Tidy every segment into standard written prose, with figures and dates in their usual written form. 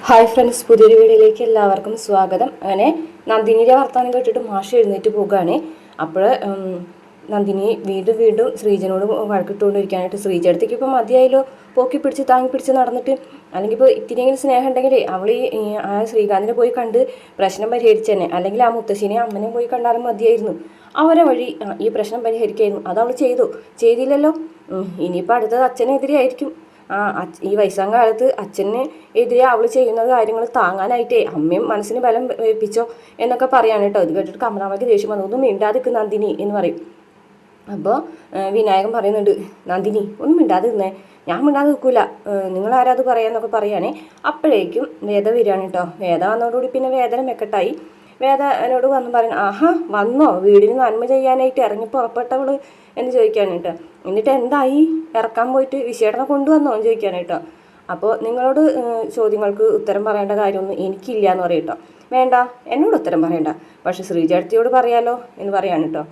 Hi friends, പുതിയൊരു വീഡിയോയിലേക്ക് എല്ലാവർക്കും സ്വാഗതം. അങ്ങനെ നന്ദിനിയുടെ വർത്താനം കേട്ടിട്ട് മാഷ് എഴുന്നേറ്റ് പോകുകയാണ്. അപ്പോൾ നന്ദിനി വീണ്ടും ശ്രീജനോട് വഴക്കിട്ടുകൊണ്ടിരിക്കാനായിട്ട് ശ്രീജടത്തേക്ക് ഇപ്പോൾ മതിയായല്ലോ, പോക്കി പിടിച്ച് താങ്ങി പിടിച്ച് നടന്നിട്ട്. അല്ലെങ്കിൽ ഇപ്പോൾ ഇത്തിരിയെങ്കിലും സ്നേഹം ഉണ്ടെങ്കിലേ അവൾ ആ ശ്രീകാന്തിനെ പോയി കണ്ട് പ്രശ്നം പരിഹരിച്ചു തന്നെ, അല്ലെങ്കിൽ ആ മുത്തശ്ശിനെ അമ്മനെ പോയി കണ്ടാലും മതിയായിരുന്നു. അവരെ വഴി ഈ പ്രശ്നം പരിഹരിക്കായിരുന്നു. അത് അവൾ ചെയ്തില്ലല്ലോ. ഇനിയിപ്പോൾ അടുത്തത് അച്ഛനെതിരെ ആയിരിക്കും. ഈ വയസ്സാം കാലത്ത് അച്ഛന് എതിരെ അവൾ ചെയ്യുന്ന കാര്യങ്ങൾ താങ്ങാനായിട്ടേ അമ്മയും മനസ്സിന് ബലം ഏൽപ്പിച്ചോ എന്നൊക്കെ പറയാണ് കേട്ടോ. ഇത് കേട്ടിട്ട് കമലാമ്മയ്ക്ക് ദേഷ്യം വന്നു. ഒന്നും മിണ്ടാതിരിക്കും നന്ദിനി എന്ന് പറയും. അപ്പോൾ വിനായകൻ പറയുന്നുണ്ട്, നന്ദിനി ഒന്നും മിണ്ടാതെ നിന്നേ. ഞാൻ മിണ്ടാതെ നിൽക്കൂല, നിങ്ങളാരാത് പറയാന്നൊക്കെ പറയുകയാണേ. അപ്പോഴേക്കും വേദ വരികയാണ് കേട്ടോ. വേദ വന്നതോടുകൂടി പിന്നെ വേദന മെക്കെട്ടായി. വേദ എന്നോട് വന്ന് പറയുന്നു, ആഹാ വന്നോ, വീടിന് നന്മ ചെയ്യാനായിട്ട് ഇറങ്ങി പുറപ്പെട്ടവള് എന്ന് ചോദിക്കാൻ കേട്ടോ. എന്നിട്ട് എന്തായി, ഇറക്കാൻ പോയിട്ട് വിശേഷണ കൊണ്ടുവന്നോ എന്ന് ചോദിക്കാൻ കേട്ടോ. അപ്പോൾ നിങ്ങളോട് ചോദ്യങ്ങൾക്ക് ഉത്തരം പറയേണ്ട കാര്യമൊന്നും എനിക്കില്ല എന്ന് പറയും കേട്ടോ. വേണ്ട, എന്നോട് ഉത്തരം പറയണ്ട, പക്ഷെ ശ്രീജടത്തിയോട് പറയാലോ എന്ന് പറയാണ് കേട്ടോ.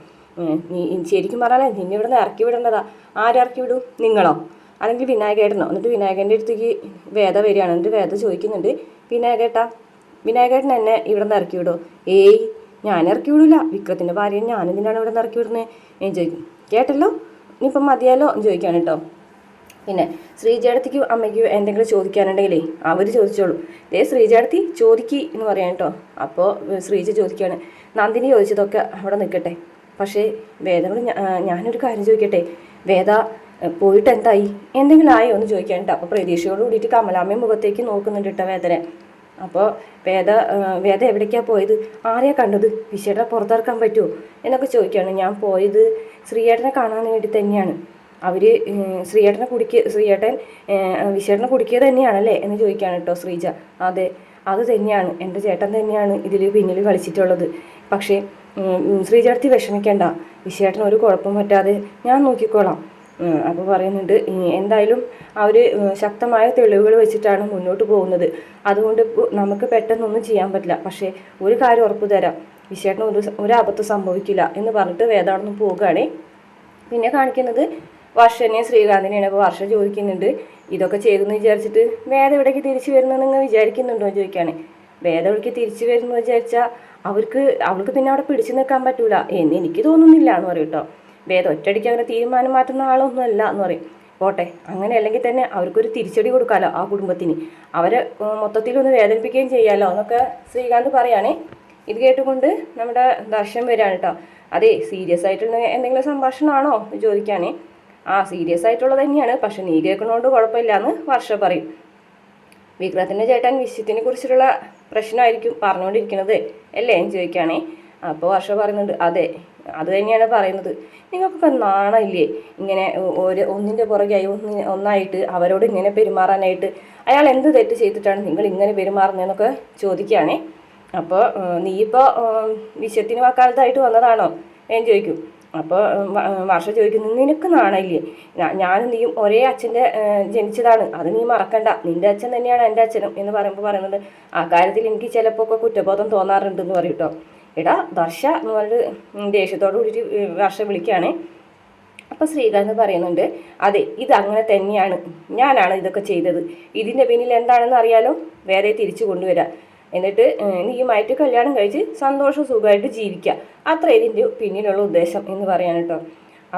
നീ ശരിക്കും പറയാനേ നിന്നെ ഇവിടെ നിന്ന് ഇറക്കി വിടേണ്ടതാ. ആരിറക്കി വിടും, നിങ്ങളോ അല്ലെങ്കിൽ വിനായകേട്ടനോ? എന്നിട്ട് വിനായകൻ്റെ അടുത്തേക്ക് വേദ വരികയാണ്. എന്നിട്ട് വേദ ചോദിക്കുന്നുണ്ട്, വിനായകേട്ടൻ എന്നെ ഇവിടെ നിന്ന് ഇറക്കി വിടുമോ? ഏയ്, ഞാൻ ഇറക്കി വിടില്ല. വിക്രത്തിൻ്റെ ഭാര്യയെ ഞാനെന്തിനാണ് ഇവിടെ നിന്ന് ഇറക്കി വിടുന്നത് ഞാൻ ചോദിക്കും. കേട്ടല്ലോ, ഇനിയിപ്പം മതിയാലോ എന്ന് ചോദിക്കാണ് കേട്ടോ. പിന്നെ ശ്രീജേടത്തിക്കും അമ്മയ്ക്കും എന്തെങ്കിലും ചോദിക്കാനുണ്ടെങ്കിലേ അവർ ചോദിച്ചോളൂ. ശ്രീജേടത്തി ചോദിക്കി എന്ന് പറയാൻ കേട്ടോ. അപ്പോൾ ശ്രീജ ചോദിക്കുകയാണ്, നന്ദിനി ചോദിച്ചതൊക്കെ അവിടെ നിൽക്കട്ടെ, പക്ഷേ വേദനോട് ഞാനൊരു കാര്യം ചോദിക്കട്ടെ, വേദ പോയിട്ട് എന്തായി, എന്തെങ്കിലും ആയോ എന്ന് ചോദിക്കാൻ കേട്ടോ. അപ്പോൾ പ്രതീക്ഷയോട് കൂടിയിട്ട് കമലാമ്മയും മുഖത്തേക്ക് നോക്കുന്നുണ്ട് കേട്ടോ വേദന. അപ്പോൾ വേദ എവിടേക്കാണ് പോയത്, ആരെയാണ് കണ്ടത്, വിശേഷനെ പുറത്തിറക്കാൻ പറ്റുമോ എന്നൊക്കെ ചോദിക്കുകയാണ്. ഞാൻ പോയത് ശ്രീയേട്ടനെ കാണാൻ വേണ്ടി തന്നെയാണ്. ശ്രീയേട്ടൻ വിശേഷനെ കുടിക്കുക തന്നെയാണല്ലേ എന്ന് ചോദിക്കുകയാണ് കേട്ടോ ശ്രീജ. അതെ, അത് തന്നെയാണ്, എൻ്റെ ചേട്ടൻ തന്നെയാണ് ഇതിൽ പിന്നിൽ കളിച്ചിട്ടുള്ളത്. പക്ഷേ ശ്രീജടത്തി വിഷമിക്കേണ്ട, വിശേഷന് ഒരു കുഴപ്പം പറ്റാതെ ഞാൻ നോക്കിക്കോളാം. അപ്പോൾ പറയുന്നുണ്ട്, എന്തായാലും അവർ ശക്തമായ തെളിവുകൾ വെച്ചിട്ടാണ് മുന്നോട്ട് പോകുന്നത്. അതുകൊണ്ട് നമുക്ക് പെട്ടെന്നൊന്നും ചെയ്യാൻ പറ്റില്ല. പക്ഷേ ഒരു കാര്യം ഉറപ്പു തരാം, വിശേഷന് ഒരു അബദ്ധം സംഭവിക്കില്ല എന്ന് പറഞ്ഞിട്ട് വേദാണെന്ന് പോവുകയാണേ. പിന്നെ കാണിക്കുന്നത് വർഷനെയും ശ്രീകാന്തിനെയാണ്. അപ്പോൾ വർഷം ചോദിക്കുന്നുണ്ട്, ഇതൊക്കെ ചെയ്തെന്ന് വിചാരിച്ചിട്ട് വേദ ഇവിടേക്ക് തിരിച്ചു വരുന്നത് നിങ്ങൾ വിചാരിക്കുന്നുണ്ടോ എന്ന് ചോദിക്കുകയാണ്. വേദ ഇവിടേക്ക് തിരിച്ചു വരുന്നു വിചാരിച്ചാൽ അവൾക്ക് പിന്നെ അവിടെ പിടിച്ചു നിൽക്കാൻ പറ്റൂല എന്ന് എനിക്ക് തോന്നുന്നില്ല എന്ന് പറയും കേട്ടോ. വേദ ഒറ്റയടിക്ക് അങ്ങനെ തീരുമാനം മാറ്റുന്ന ആളൊന്നുമല്ല എന്ന് പറയും. പോട്ടെ, അങ്ങനെ അല്ലെങ്കിൽ തന്നെ അവർക്കൊരു തിരിച്ചടി കൊടുക്കാമല്ലോ ആ കുടുംബത്തിന്, അവരെ മൊത്തത്തിലൊന്ന് വേദനിപ്പിക്കുകയും ചെയ്യാമല്ലോ എന്നൊക്കെ ശ്രീകാന്ത് പറയുകയാണേ. ഇത് കേട്ടുകൊണ്ട് നമ്മുടെ ദർശൻ വരികയാണ് കേട്ടോ. അതെ, സീരിയസ് ആയിട്ടുള്ള എന്തെങ്കിലും സംഭാഷണമാണോ എന്ന് ചോദിക്കുകയാണേ. സീരിയസ് ആയിട്ടുള്ളത് തന്നെയാണ്, പക്ഷെ നീ കേൾക്കുന്നതുകൊണ്ട് കുഴപ്പമില്ല എന്ന് വർഷ പറയും. വിക്രത്തിൻ്റെ ചേട്ടൻ വിശ്വത്തിനെ കുറിച്ചിട്ടുള്ള പ്രശ്നമായിരിക്കും പറഞ്ഞുകൊണ്ടിരിക്കുന്നത് അല്ലേ എന്ന് ചോദിക്കുകയാണേ. അപ്പോൾ വർഷ പറയുന്നുണ്ട്, അതെ, അത് തന്നെയാണ് പറയുന്നത്. നിങ്ങൾക്കൊക്കെ നാണമില്ലേ ഇങ്ങനെ ഒന്നിൻ്റെ പുറകെയായി ഒന്നായിട്ട് അവരോട് ഇങ്ങനെ പെരുമാറാനായിട്ട്? അയാൾ എന്ത് തെറ്റ് ചെയ്തിട്ടാണ് നിങ്ങൾ ഇങ്ങനെ പെരുമാറുന്നതെന്നൊക്കെ ചോദിക്കുകയാണേ. അപ്പോൾ നീയിപ്പോൾ വിശ്വത്തിന് വക്കാലത്തായിട്ട് വന്നതാണോ എന്ന് ചോദിക്കും. അപ്പോൾ വർഷ ചോദിക്കുന്നു, നിനക്ക് നാണമില്ലേ, ഞാനും നീയും ഒരേ അച്ഛൻ്റെ ജനിച്ചതാണ്, അത് നീ മറക്കണ്ട, നിൻ്റെ അച്ഛൻ തന്നെയാണ് എൻ്റെ അച്ഛനും എന്ന് പറയുന്നത് ആ കാര്യത്തിൽ എനിക്ക് ചിലപ്പോൾ ഒക്കെ കുറ്റബോധം തോന്നാറുണ്ടെന്ന് പറയും കേട്ടോ. എടാ ദർശ എന്ന് പറഞ്ഞിട്ട് ദേഷ്യത്തോട് കൂടിയിട്ട് വർഷ വിളിക്കുകയാണ്. അപ്പോൾ ശ്രീകാന്ത് പറയുന്നുണ്ട്, അതെ, ഇത് അങ്ങനെ തന്നെയാണ്, ഞാനാണ് ഇതൊക്കെ ചെയ്തത്. ഇതിൻ്റെ പിന്നിൽ എന്താണെന്ന് അറിയാലോ, വേറെ തിരിച്ചു കൊണ്ടുവരാം, എന്നിട്ട് നീയുമായിട്ട് കല്യാണം കഴിച്ച് സന്തോഷം സുഖമായിട്ട് ജീവിക്കുക, അത്ര ഇതിൻ്റെ പിന്നിലുള്ള ഉദ്ദേശം എന്ന് പറയാൻ കേട്ടോ.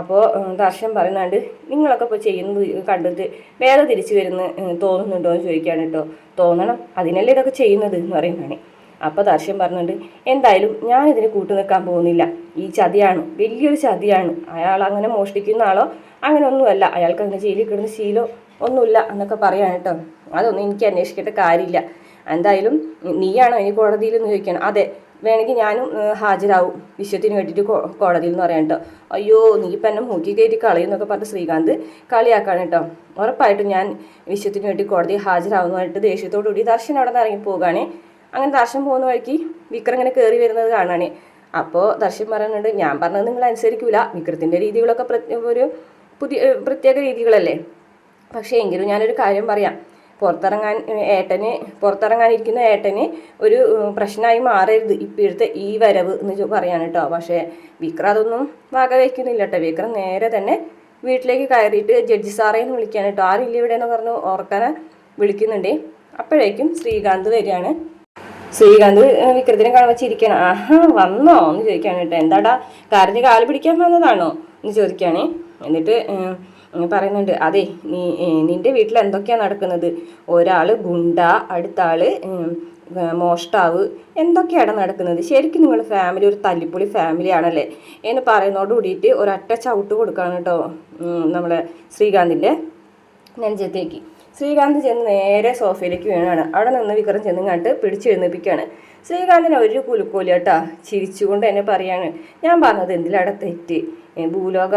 അപ്പോൾ ദർശൻ പറയുന്നുണ്ട്, നിങ്ങളൊക്കെ ഇപ്പോൾ ചെയ്യുന്നത് കണ്ടിട്ട് വേറെ തിരിച്ചു വരുന്ന തോന്നുന്നുണ്ടോ എന്ന് ചോദിക്കുകയാണ് കേട്ടോ. തോന്നണം, അതിനല്ലേ ഇതൊക്കെ ചെയ്യുന്നത് എന്ന് പറയുന്നതാണ്. അപ്പോൾ ദർശൻ പറഞ്ഞിട്ടുണ്ട്, എന്തായാലും ഞാനിതിന് കൂട്ടു നിൽക്കാൻ പോകുന്നില്ല, ഈ ചതിയാണ്, വലിയൊരു ചതിയാണ്. അയാൾ അങ്ങനെ മോഷ്ടിക്കുന്ന ആളോ അങ്ങനെ ഒന്നുമല്ല, അയാൾക്ക് അങ്ങനെ ജയിലിൽ കിടന്ന് ശീലോ ഒന്നുമില്ല എന്നൊക്കെ പറയാൻ കേട്ടോ. അതൊന്നും എനിക്ക് അന്വേഷിക്കേണ്ട കാര്യമില്ല. എന്തായാലും നീയാണോ ഇനി കോടതിയിൽ എന്ന് ചോദിക്കണം. അതെ, വേണമെങ്കിൽ ഞാനും ഹാജരാവും വിശ്വത്തിന് വേണ്ടിയിട്ട് കോടതിയിൽ എന്ന് പറയാൻ കേട്ടോ. അയ്യോ, നീ ഇപ്പം എന്നെ മൂക്കി കയറ്റി കളയുന്നൊക്കെ പറഞ്ഞിട്ട് ശ്രീകാന്ത് കളിയാക്കാണ് കേട്ടോ. ഉറപ്പായിട്ടും ഞാൻ വിശ്വത്തിന് വേണ്ടി കോടതിയിൽ ഹാജരാവുന്ന പറഞ്ഞിട്ട് ദേഷ്യത്തോടു കൂടി ദർശൻ അവിടെ നിന്ന് ഇറങ്ങി പോവുകയാണേ. അങ്ങനെ ദർശൻ പോകുന്ന വഴിക്ക് വിക്രം ഇങ്ങനെ കയറി വരുന്നത് കാണാനേ. അപ്പോൾ ദർശൻ പറയുന്നുണ്ട്, ഞാൻ പറഞ്ഞത് നിങ്ങൾ അനുസരിക്കൂല, വിക്രത്തിൻ്റെ രീതികളൊക്കെ ഒരു പ്രത്യേക രീതികളല്ലേ, പക്ഷേ എങ്കിലും ഞാനൊരു കാര്യം പറയാം, പുറത്തിറങ്ങാനിരിക്കുന്ന ഏട്ടന് ഒരു പ്രശ്നമായി മാറരുത് ഇപ്പോഴത്തെ ഈ വരവ് എന്ന് പറയാൻ കേട്ടോ. പക്ഷേ വിക്രം അതൊന്നും വക വയ്ക്കുന്നില്ല കേട്ടോ. വിക്രം നേരെ തന്നെ വീട്ടിലേക്ക് കയറിയിട്ട് ജഡ്ജി സാറേന്ന് വിളിക്കാൻ കേട്ടോ. ആരില്ല ഇവിടെ എന്ന് പറഞ്ഞു ഓർക്കാനെ വിളിക്കുന്നുണ്ട്. അപ്പോഴേക്കും ശ്രീകാന്ത് വരികയാണ്. ശ്രീകാന്ത് വിക്രത്തിനെ കാണുമ്പോൾ ചിരിക്കണം. ആഹാ വന്നോ എന്ന് ചോദിക്കുകയാണ് കേട്ടോ. എന്താടാ കരഞ്ഞ് കാല് പിടിക്കാൻ വന്നതാണോ എന്ന് ചോദിക്കുകയാണേ. എന്നിട്ട് പറയുന്നുണ്ട്, അതെ നിന്റെ വീട്ടിൽ എന്തൊക്കെയാണ് നടക്കുന്നത്? ഒരാൾ ഗുണ്ട, അടുത്ത ആള് മോഷ്ടാവ്, എന്തൊക്കെയാണ് നടക്കുന്നത്? ശരിക്കും നിങ്ങൾ ഫാമിലി ഒരു തല്ലിപ്പൊളി ഫാമിലി ആണല്ലേ എന്ന് പറയുന്നതോട് കൂടിയിട്ട് ഒരൊറ്റ ചവിട്ട് കൊടുക്കുകയാണ് കേട്ടോ നമ്മുടെ ശ്രീകാന്തിൻ്റെ നെഞ്ചത്തേക്ക്. ശ്രീകാന്ത് ചെന്ന് നേരെ സോഫയിലേക്ക് വീണാണ്. അവിടെ നിന്ന് വിക്രം ചെന്ന് കണ്ട് പിടിച്ചെഴുന്നേപ്പിക്കുകയാണ്. ശ്രീകാന്തിന് ഒരു കുലുക്കോല കേട്ടാ. ചിരിച്ചുകൊണ്ട് എന്നെ പറയാണ്, ഞാൻ പറഞ്ഞത് എന്തിലവിടെ തെറ്റ്? ഭൂലോക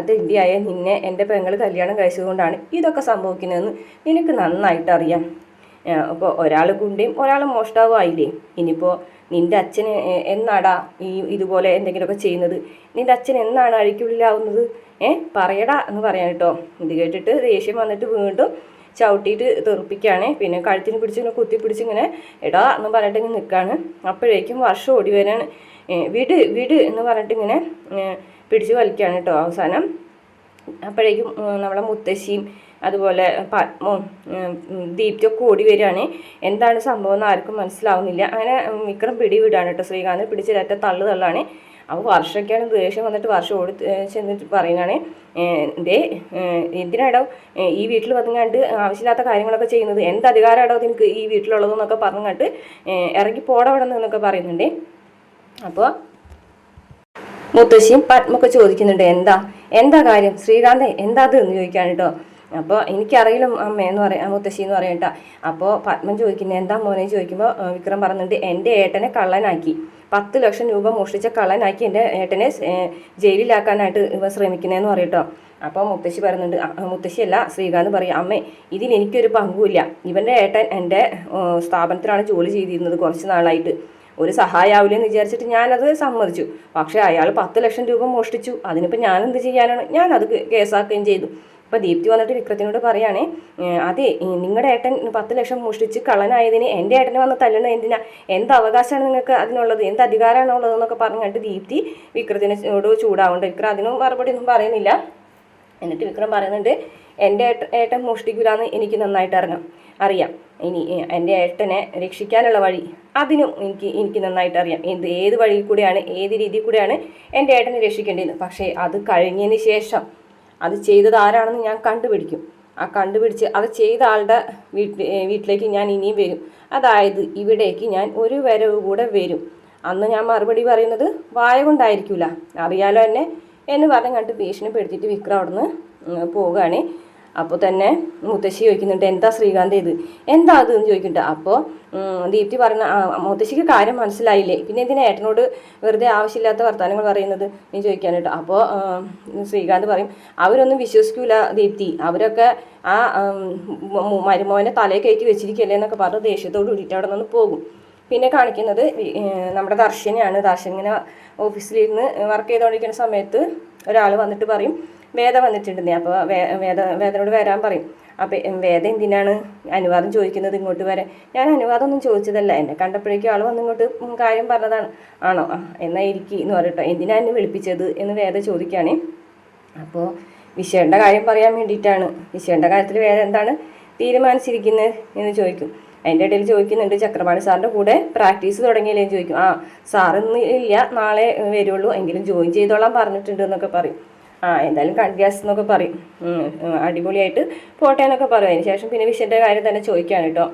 തെണ്ടിയായ നിന്നെ എൻ്റെ പെങ്ങൾ കല്യാണം കഴിച്ചതുകൊണ്ടാണ് ഇതൊക്കെ സംഭവിക്കുന്നതെന്ന് നിനക്ക് നന്നായിട്ട് അറിയാം. അപ്പോൾ ഒരാൾ ഗുണ്ടയും ഒരാൾ മോഷ്ടാവും ആയില്ലേ? ഇനിയിപ്പോൾ നിൻ്റെ അച്ഛന് എന്നാടാ ഇതുപോലെ എന്തെങ്കിലുമൊക്കെ ചെയ്യുന്നത്? നിൻ്റെ അച്ഛൻ എന്നാണ് അഴിക്കുള്ളിലാവുന്നത്? പറയടാ എന്ന് പറയാൻ കേട്ടോ. ഇത് കേട്ടിട്ട് ദേഷ്യം വന്നിട്ട് വീണ്ടും ചവിട്ടിയിട്ട് തെറിപ്പിക്കുകയാണ്. പിന്നെ കഴുത്തിന് പിടിച്ച് കുത്തിപ്പിടിച്ച് ഇങ്ങനെ എടാ എന്ന് പറഞ്ഞിട്ട് ഇങ്ങനെ നിൽക്കുകയാണ്. അപ്പോഴേക്കും വർഷം ഓടി വരാണ്. വിട് വിട് എന്ന് പറഞ്ഞിട്ട് ഇങ്ങനെ പിടിച്ച് വലിക്കുകയാണ് കേട്ടോ. അവസാനം അപ്പോഴേക്കും നമ്മളെ മുത്തശ്ശിയും അതുപോലെ പത്മവും ദീപ്തിയൊക്കെ ഓടി വരികയാണ്. എന്താണ് സംഭവം എന്ന് ആർക്കും മനസ്സിലാവുന്നില്ല. അങ്ങനെ വിക്രം പിടിവിടാണ് കേട്ടോ. ശ്രീകാന്ത് പിടിച്ചൊരറ്റ തള്ളാണ്. അപ്പോൾ വർഷമൊക്കെയാണ് ദേഷ്യം വന്നിട്ട് വർഷം ഓടി ചെന്നിട്ട് പറയുന്നതാണ്, എന്തിനാടോ ഈ വീട്ടിൽ വന്നുകൊണ്ട് ആവശ്യമില്ലാത്ത കാര്യങ്ങളൊക്കെ ചെയ്യുന്നത്? എന്ത് അധികാരമാടോ നിനക്ക് ഈ വീട്ടിലുള്ളതെന്നൊക്കെ പറഞ്ഞുകൊണ്ട് ഇറങ്ങി പോടവിടെ നിന്നൊക്കെ പറയുന്നുണ്ട്. അപ്പോൾ മുത്തശ്ശിയും പത്മൊക്കെ ചോദിക്കുന്നുണ്ട്, എന്താ കാര്യം ശ്രീകാന്ത്, എന്താ അത് എന്ന് ചോദിക്കാണ് കേട്ടോ. അപ്പോൾ എനിക്കറിയില്ല അമ്മയെന്ന് പറയാം, മുത്തശ്ശി എന്ന് പറയാം കേട്ടോ. അപ്പോൾ പത്മൻ ചോദിക്കുന്നത് എന്താ മോനെ ചോദിക്കുമ്പോൾ വിക്രം പറയുന്നുണ്ട്, എൻ്റെ ഏട്ടനെ കള്ളനാക്കി 10 ലക്ഷം രൂപ മോഷ്ടിച്ച കള്ളനാക്കി എൻ്റെ ഏട്ടനെ ജയിലിലാക്കാനായിട്ട് ഇവ ശ്രമിക്കുന്നതെന്ന് പറയും കേട്ടോ. അപ്പോൾ മുത്തശ്ശി പറയുന്നുണ്ട്, മുത്തശ്ശിയല്ല ശ്രീകാന്ത് പറയും, അമ്മേ ഇതിൽ എനിക്കൊരു പങ്കുമില്ല. ഇവൻ്റെ ഏട്ടൻ എൻ്റെ സ്ഥാപനത്തിലാണ് ജോലി ചെയ്തിരുന്നത് കുറച്ച് നാളായിട്ട്. ഒരു സഹായാവില്ലെന്ന് വിചാരിച്ചിട്ട് ഞാനത് സമ്മതിച്ചു. പക്ഷേ അയാൾ 10 ലക്ഷം രൂപ മോഷ്ടിച്ചു. അതിനിപ്പോൾ ഞാനെന്ത് ചെയ്യാനാണ്? ഞാനത് കേസാക്കുകയും ചെയ്തു. അപ്പോൾ ദീപ്തി വന്നിട്ട് വിക്രത്തിനോട് പറയുകയാണേ, അതെ നിങ്ങളുടെ ഏട്ടൻ 10 ലക്ഷം മോഷ്ടിച്ച് കള്ളനായതിന് എൻ്റെ ഏട്ടനെ വന്ന് തല്ലണത് എന്തിനാ? എന്ത് അവകാശമാണ് നിങ്ങൾക്ക് അതിനുള്ളത്? എന്ത് അധികാരമാണ് ഉള്ളതെന്നൊക്കെ പറഞ്ഞിട്ട് ദീപ്തി വിക്രത്തിനോട് ചൂടാവുന്നുണ്ട്. വിക്രം അതിനും മറുപടി ഒന്നും പറയുന്നില്ല. എന്നിട്ട് വിക്രം പറയുന്നുണ്ട്, എൻ്റെ ഏട്ടൻ മോഷ്ടിക്കില്ലാന്ന് എനിക്ക് നന്നായിട്ട് അറിയാം. ഇനി എൻ്റെ ഏട്ടനെ രക്ഷിക്കാനുള്ള വഴി അതിനും എനിക്ക് നന്നായിട്ട് അറിയാം. ഏത് വഴിയിൽ കൂടെയാണ്, ഏത് രീതിയിൽ കൂടെയാണ് എൻ്റെ ഏട്ടനെ രക്ഷിക്കേണ്ടത്. പക്ഷേ അത് കഴിഞ്ഞതിന് ശേഷം അത് ചെയ്തത് ആരാണെന്ന് ഞാൻ കണ്ടുപിടിക്കും. കണ്ടുപിടിച്ച് അത് ചെയ്ത ആളുടെ വീട്ടിലേക്ക് ഞാൻ ഇനിയും വരും. അതായത് ഇവിടേക്ക് ഞാൻ ഒരു വരവ് കൂടെ വരും. അന്ന് ഞാൻ മറുപടി പറയുന്നത് വായ കൊണ്ടായിരിക്കില്ല, അറിയാലോ എന്നെ എന്ന് പറഞ്ഞ് കണ്ട് ഭീഷണിപ്പെടുത്തിയിട്ട് വിക്രം അവിടുന്ന് പോവുകയാണ്. അപ്പോൾ തന്നെ മുത്തശ്ശി ചോദിക്കുന്നുണ്ട്, എന്താ ശ്രീകാന്ത് ഇത്, എന്താ അത് എന്ന് ചോദിക്കുന്നുണ്ട്. അപ്പോൾ ദീപ്തി പറയുന്ന, മുത്തശ്ശിക്ക് കാര്യം മനസ്സിലായില്ലേ, പിന്നെ എന്തിനാ ഏട്ടനോട് വെറുതെ ആവശ്യമില്ലാത്ത വർത്തമാനങ്ങൾ പറയുന്നത് നീ ചോദിക്കാനായിട്ട്. അപ്പോൾ ശ്രീകാന്ത് പറയും, അവരൊന്നും വിശ്വസിക്കൂല ദീപ്തി, അവരൊക്കെ ആ മരുമോനെ തലയിൽ കയറ്റി വെച്ചിരിക്കല്ലേ എന്നൊക്കെ പറഞ്ഞ് ദേഷ്യത്തോട് കൂടിയിട്ട് അവിടെ നിന്ന് പോകും. പിന്നെ കാണിക്കുന്നത് നമ്മുടെ ദർശനെയാണ്. ദർശൻ ഇങ്ങനെ ഓഫീസിലിരുന്ന് വർക്ക് ചെയ്തുകൊണ്ടിരിക്കുന്ന സമയത്ത് ഒരാൾ വന്നിട്ട് പറയും, വേദ വന്നിട്ടുണ്ടെന്നേ. അപ്പോൾ വേദനോട് വരാൻ പറയും. അപ്പം വേദ എന്തിനാണ് അനുവാദം ചോദിക്കുന്നത് ഇങ്ങോട്ട് വരാൻ? ഞാൻ അനുവാദമൊന്നും ചോദിച്ചതല്ല, എന്നെ കണ്ടപ്പോഴേക്കും ആൾ വന്നിങ്ങോട്ട് കാര്യം പറഞ്ഞതാണ്. ആണോ? എന്നാൽ ഇരിക്കി എന്ന് പറയട്ടോ. എന്തിനാണ് എന്നെ വിളിപ്പിച്ചത് എന്ന് വേദ ചോദിക്കുകയാണ്. അപ്പോൾ വിഷയൻ്റെ കാര്യം പറയാൻ വേണ്ടിയിട്ടാണ്. വിഷയൻ്റെ കാര്യത്തിൽ വേദ എന്താണ് തീരുമാനിച്ചിരിക്കുന്നത് എന്ന് ചോദിക്കും. അതിൻ്റെ ഇടയിൽ ചോദിക്കുന്നുണ്ട്, ചക്രപാണി സാറിൻ്റെ കൂടെ പ്രാക്ടീസ് തുടങ്ങിയില്ലേന്ന് ചോദിക്കും. സാറിന്ന് ഇല്ല, നാളെ വരുള്ളൂ, എങ്കിലും ജോയിൻ ചെയ്തോളാൻ പറഞ്ഞിട്ടുണ്ട് എന്നൊക്കെ പറയും. എന്തായാലും കൺഗ്രാസ് എന്നൊക്കെ പറയും. അടിപൊളിയായിട്ട് പോട്ടെ എന്നൊക്കെ പറയും. അതിന് ശേഷം പിന്നെ വിഷയൻ്റെ കാര്യം തന്നെ ചോദിക്കുകയാണ് കേട്ടോ.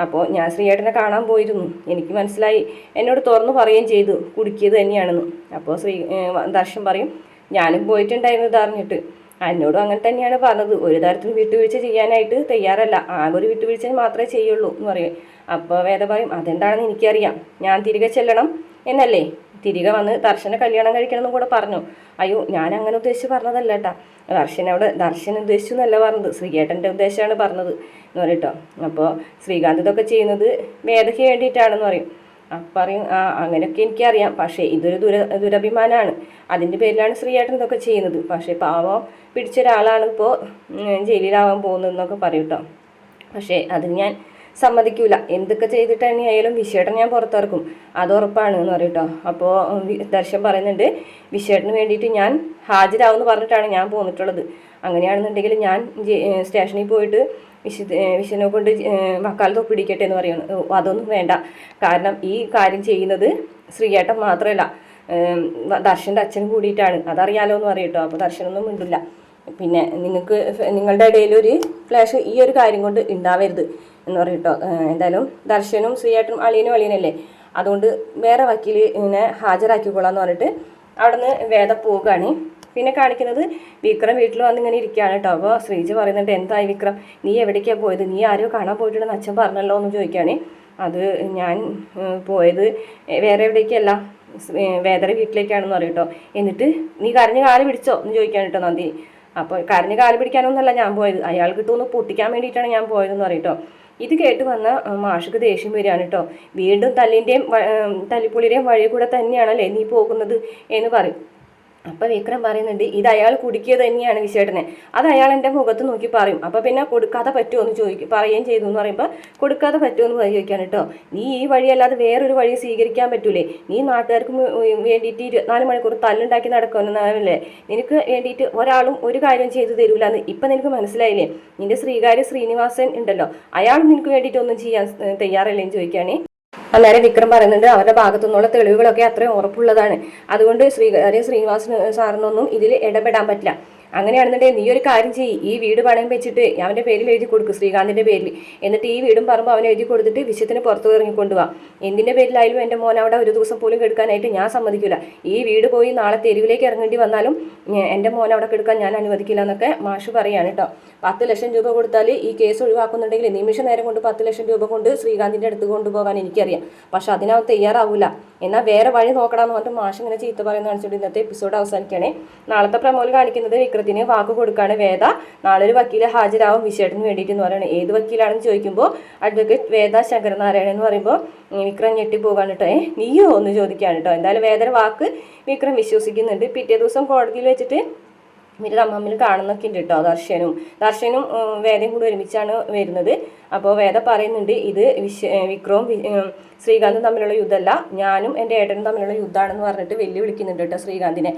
അപ്പോൾ ഞാൻ ശ്രീയേട്ടനെ കാണാൻ പോയിരുന്നു, എനിക്ക് മനസ്സിലായി, എന്നോട് തുറന്നു പറയുകയും ചെയ്തു കുടുക്കിയത് തന്നെയാണെന്ന്. അപ്പോൾ ദർശൻ പറയും, ഞാനും പോയിട്ടുണ്ടായിരുന്നു ഇതറിഞ്ഞിട്ട്. എന്നോടും അങ്ങനെ തന്നെയാണ് പറഞ്ഞത്, ഒരു തരത്തിലും വിട്ടുവീഴ്ച ചെയ്യാനായിട്ട് തയ്യാറല്ല, ആകെ ഒരു വിട്ടുവീഴ്ച മാത്രമേ ചെയ്യുള്ളൂ എന്ന് പറയും. അപ്പോൾ വേദ പറയും, അതെന്താണെന്ന് എനിക്കറിയാം, ഞാൻ തിരികെ ചെല്ലണം എന്നല്ലേ, തിരികെ വന്ന് ദർശനെ കല്യാണം കഴിക്കണമെന്നും കൂടെ പറഞ്ഞു. അയ്യോ ഞാൻ അങ്ങനെ ഉദ്ദേശിച്ച് പറഞ്ഞതല്ല കേട്ടാ, ദർശൻ ഉദ്ദേശിച്ചു എന്നല്ല പറഞ്ഞത്, ശ്രീകേട്ടൻ്റെ ഉദ്ദേശമാണ് പറഞ്ഞത് എന്ന് പറയട്ടോ. അപ്പോൾ ശ്രീകാന്ത് ഇതൊക്കെ ചെയ്യുന്നത് വേദയ്ക്ക് വേണ്ടിയിട്ടാണെന്ന് പറയും. പറയും, അങ്ങനെയൊക്കെ എനിക്കറിയാം, പക്ഷേ ഇതൊരു ദുരഭിമാനമാണ്, അതിൻ്റെ പേരിലാണ് ശ്രീയേട്ടൻ ഇതൊക്കെ ചെയ്യുന്നത്. പക്ഷേ പാവം പിടിച്ച ഒരാളാണ് ഇപ്പോൾ ജയിലിലാവാൻ പോകുന്നതെന്നൊക്കെ പറയും കേട്ടോ. പക്ഷേ അതിന് ഞാൻ സമ്മതിക്കൂല, എന്തൊക്കെ ചെയ്തിട്ട് തന്നെയായാലും വിശ്വേട്ടൻ ഞാൻ പുറത്തിറക്കും, അത് ഉറപ്പാണ് എന്ന് പറയും കേട്ടോ. അപ്പോൾ ദർശൻ പറയുന്നുണ്ട്, വിശ്വേട്ടന് വേണ്ടിയിട്ട് ഞാൻ ഹാജരാവെന്ന് പറഞ്ഞിട്ടാണ് ഞാൻ പോന്നിട്ടുള്ളത്. അങ്ങനെയാണെന്നുണ്ടെങ്കിൽ ഞാൻ സ്റ്റേഷനിൽ പോയിട്ട് വിശ്വനെ കൊണ്ട് വക്കാലത്ത് ഒപ്പിടിക്കട്ടെ എന്ന് പറയുന്നു. അതൊന്നും വേണ്ട. കാരണം ഈ കാര്യം ചെയ്യുന്നത് ശ്രീയേട്ടൻ മാത്രമല്ല, ദർശൻ്റെ അച്ഛനും കൂടിയിട്ടാണ്. അതറിയാലോ എന്ന് പറയട്ടോ. അപ്പോൾ ദർശനൊന്നും മിണ്ടില്ല. പിന്നെ നിങ്ങളുടെ ഇടയിലൊരു ഫ്ലാഷ് ഈ ഒരു കാര്യം കൊണ്ട് ഉണ്ടാവരുത് എന്ന് പറയട്ടോ. എന്തായാലും ദർശനും ശ്രീയേട്ടനും അളിയനല്ലേ, അതുകൊണ്ട് വേറെ വക്കീൽ ഇങ്ങനെ ഹാജരാക്കിക്കൊള്ളാന്ന് പറഞ്ഞിട്ട് അവിടെ നിന്ന് വേദ പോവുകയാണ്. പിന്നെ കാണിക്കുന്നത് വിക്രം വീട്ടിൽ വന്ന് ഇങ്ങനെ ഇരിക്കുകയാണ് കേട്ടോ. അപ്പോൾ ശ്രീജ പറയുന്നുണ്ട്, എന്തായി വിക്രം, നീ എവിടേക്കാണ് പോയത്? നീ ആരോ കാണാൻ പോയിട്ടുണ്ടെന്ന് അച്ഛൻ പറഞ്ഞല്ലോ എന്ന് ചോദിക്കുകയാണ്. അത് ഞാൻ പോയത് വേറെ എവിടേക്കല്ല, വേദര വീട്ടിലേക്കാണെന്ന് പറയും കേട്ടോ. എന്നിട്ട് നീ കരഞ്ഞ് കാല് പിടിച്ചോ എന്ന് ചോദിക്കുകയാണ് കേട്ടോ നന്ദിനി. അപ്പോൾ കരഞ്ഞ് കാല് പിടിക്കാനൊന്നല്ല ഞാൻ പോയത്, അയാൾ കിട്ടുമെന്ന് പൊട്ടിക്കാൻ വേണ്ടിയിട്ടാണ് ഞാൻ പോയതെന്ന് പറയും കേട്ടോ. ഇത് കേട്ട് വന്ന മാഷക്ക് ദേഷ്യം വരികയാണ് കേട്ടോ. വീണ്ടും തല്ലിപ്പുള്ളിയുടെയും വഴി കൂടെ തന്നെയാണല്ലേ നീ പോകുന്നത് എന്ന് പറയും. അപ്പം വിക്രം പറയുന്നുണ്ട്, ഇത് അയാൾ കുടുക്കിയത് തന്നെയാണ് വിശേട്ടനെ, അത് അയാൾ എൻ്റെ മുഖത്ത് നോക്കി പറയും. അപ്പം പിന്നെ കൊടുക്കാതെ പറ്റുമോ എന്ന് പറയുകയും ചെയ്തു എന്ന് പറയുമ്പോൾ കൊടുക്കാതെ പറ്റുമോ എന്ന് ചോദിക്കുകയാണ് കേട്ടോ. നീ ഈ വഴിയല്ലാതെ വേറൊരു വഴി സ്വീകരിക്കാൻ പറ്റൂലേ? നീ നാട്ടുകാർക്ക് വേണ്ടിയിട്ട് 24 മണിക്കൂർ തല്ലുണ്ടാക്കി നടക്കുന്നവരല്ലേ? നിനക്ക് വേണ്ടിയിട്ട് ഒരാളും ഒരു കാര്യം ചെയ്തു തരൂല എന്ന് ഇപ്പം നിനക്ക് മനസ്സിലായില്ലേ? നിന്റെ ശ്രീനിവാസൻ ഉണ്ടല്ലോ, അയാൾ നിനക്ക് വേണ്ടിയിട്ടൊന്നും ചെയ്യാൻ തയ്യാറല്ലേ എന്ന് ചോദിക്കുകയാണ്. അന്നേരം വിക്രം പറയുന്നുണ്ട്, അവരുടെ ഭാഗത്തു നിന്നുള്ള തെളിവുകളൊക്കെ അത്രയും ഉറപ്പുള്ളതാണ്, അതുകൊണ്ട് ശ്രീനിവാസൻ സാറിനൊന്നും ഇതിൽ ഇടപെടാൻ പറ്റില്ല. അങ്ങനെയാണെന്നുണ്ടെങ്കിൽ നീ ഒരു കാര്യം ചെയ്യ്, ഈ വീട് പണയം വെച്ചിട്ട് അവൻ്റെ പേരിൽ എഴുതി കൊടുക്കും, ശ്രീകാന്തിൻ്റെ പേരിൽ. എന്നിട്ട് ഈ വീടും പറമ്പ് അവനെ എഴുതി കൊടുത്തിട്ട് വിശ്വത്തിന് പുറത്തു ഇറങ്ങിക്കൊണ്ടുപോവാം. എന്തിൻ്റെ പേരിലായാലും എൻ്റെ മോൻ അവിടെ ഒരു ദിവസം പോലും കെടുക്കാനായിട്ട് ഞാൻ സമ്മതിക്കില്ല. ഈ വീട് പോയി നാളെ തെരുവിലേക്ക് ഇറങ്ങേണ്ടി വന്നാലും എൻ്റെ മോൻ അവിടെ കെടുക്കാൻ ഞാൻ അനുവദിക്കില്ല എന്നൊക്കെ മാഷ് പറയാണ് കേട്ടോ. 10 ലക്ഷം രൂപ കൊടുത്താൽ ഈ കേസ് ഒഴിവാക്കുന്നുണ്ടെങ്കിൽ നിമിഷ നേരം കൊണ്ട് 10 ലക്ഷം രൂപ കൊണ്ട് ശ്രീകാന്തിൻ്റെ അടുത്ത് കൊണ്ടുപോകാൻ എനിക്കറിയാം. പക്ഷെ അതിനവൻ തയ്യാറാവില്ല. എന്നാൽ വേറെ വഴി നോക്കണമെന്ന് പറഞ്ഞിട്ട് മാഷ് ഇങ്ങനെ ചീത്ത പറയുന്ന കാണിച്ചിട്ട് ഇന്നത്തെ എപ്പിസോഡ് അവസാനിക്കുകയാണ്. നാളത്തെ പ്രമോൽ കാണിക്കുന്നത് വിക്രത്തിന് വാക്ക് കൊടുക്കുകയാണ്. വേദ നാളെ ഒരു വക്കീലെ ഹാജരാവും വിശേഷത്തിന് വേണ്ടിയിട്ട് എന്ന് പറയുന്നത്. ഏത് വക്കീലാണെന്ന് ചോദിക്കുമ്പോൾ അഡ്വക്കേറ്റ് വേദ ശങ്കരനാരായണൻ എന്ന് പറയുമ്പോൾ വിക്രം ഞെട്ടിപ്പോകാൻ കേട്ടോ. നീയോ എന്ന് ചോദിക്കുകയാണ് കേട്ടോ. എന്തായാലും വേദന വാക്ക് വിക്രം വിശ്വസിക്കുന്നുണ്ട്. പിറ്റേ ദിവസം കോടതിയിൽ വെച്ചിട്ട് ഇവർ തമ്മിൽ കാണുന്നൊക്കെ ഉണ്ട് കേട്ടോ. ദർശനും വേദയും കൂടി ഒരുമിച്ചാണ് വരുന്നത്. അപ്പോൾ വേദ പറയുന്നുണ്ട്, ഇത് വിക്രവും ശ്രീകാന്തും തമ്മിലുള്ള യുദ്ധമല്ല, ഞാനും എൻ്റെ ഏട്ടനും തമ്മിലുള്ള യുദ്ധമാണെന്ന് പറഞ്ഞിട്ട് വെല്ലുവിളിക്കുന്നുണ്ട് കേട്ടോ ശ്രീകാന്തിനെ.